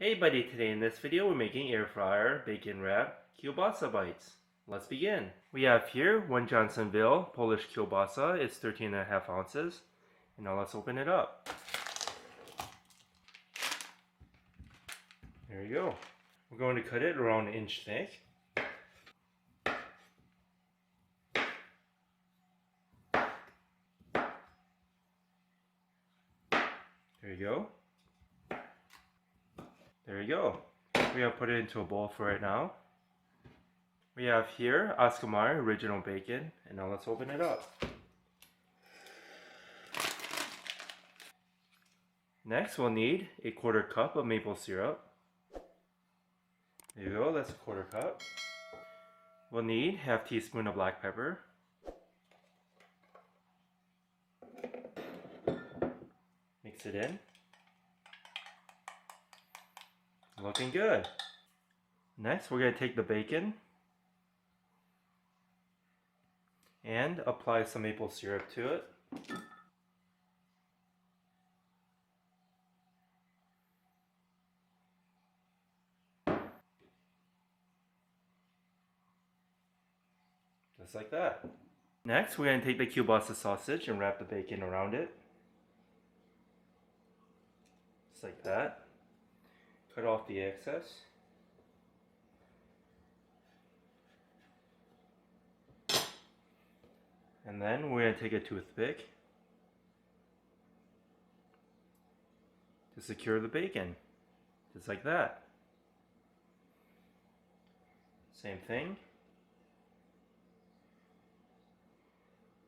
Hey buddy, today in this video we're making air fryer bacon wrap kielbasa bites. Let's begin. We have here one Johnsonville Polish kielbasa. It's 13.5 ounces. And now let's open it up. There you go. We're going to cut it around 1 inch thick. There you go. There you go. We have put it into a bowl for right now. We have here Oscar original bacon, and now let's open it up. Next we'll need a 1/4 cup of maple syrup. There you go, that's a 1/4 cup. We'll need 1/2 teaspoon of black pepper. Mix it in. Looking good. Next, we're going to take the bacon and apply some maple syrup to it. Just like that. Next, we're going to take the kielbasa sausage and wrap the bacon around it. Just like that. Cut off the excess. And then we're going to take a toothpick to secure the bacon. Just like that. Same thing.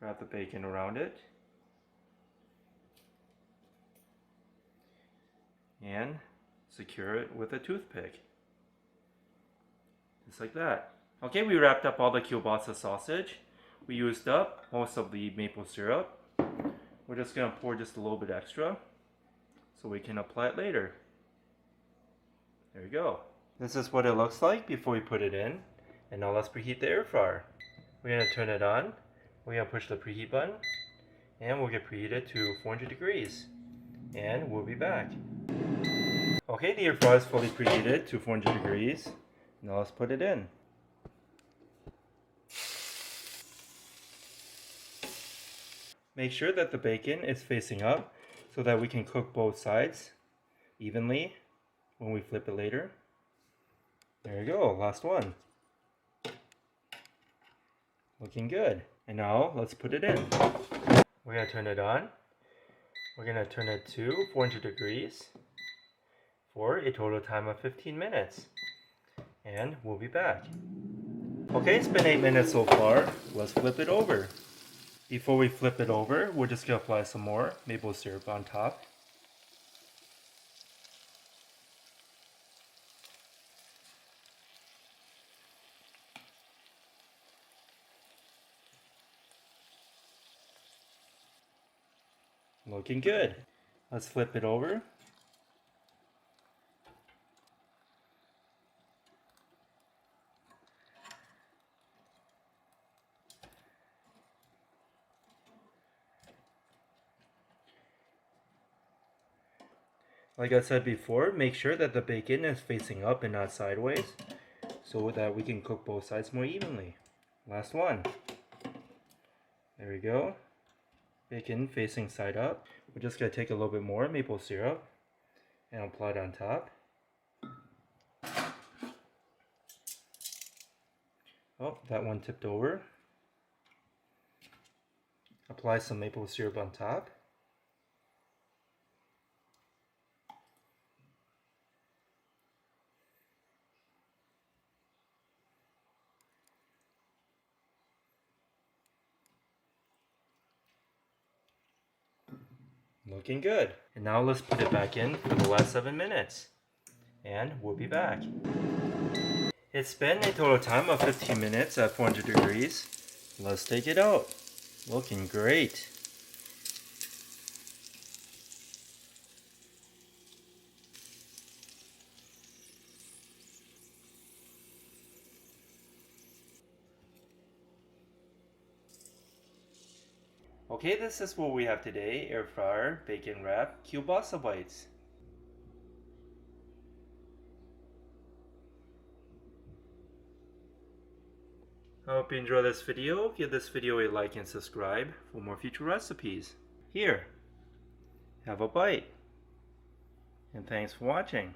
Wrap the bacon around it. And secure it with a toothpick. Just like that. Okay, we wrapped up all the kielbasa sausage. We used up most of the maple syrup. We're just going to pour just a little bit extra so we can apply it later. There you go. This is what it looks like before we put it in. And now let's preheat the air fryer. We're going to turn it on. We're going to push the preheat button. And we'll get preheated to 400 degrees. And we'll be back. Okay, the air fryer is fully preheated to 400 degrees. Now let's put it in. Make sure that the bacon is facing up so that we can cook both sides evenly when we flip it later. There you go, last one. Looking good. And now let's put it in. We're going to turn it on. We're going to turn it to 400 degrees for a total time of 15 minutes. And we'll be back. Okay, it's been 8 minutes so far. Let's flip it over. Before we flip it over, we're just going to apply some more maple syrup on top. Looking good. Let's flip it over. Like I said before, make sure that the bacon is facing up and not sideways so that we can cook both sides more evenly. Last one. There we go. Bacon facing side up. We're just going to take a little bit more maple syrup and apply it on top. Oh, that one tipped over. Apply some maple syrup on top. Looking good. And now let's put it back in for the last 7 minutes. And we'll be back. It's been a total time of 15 minutes at 400 degrees. Let's take it out. Looking great. Okay, this is what we have today. Air fryer, bacon wrap, kielbasa bites. I hope you enjoyed this video. Give this video a like and subscribe for more future recipes. Here, have a bite. And thanks for watching.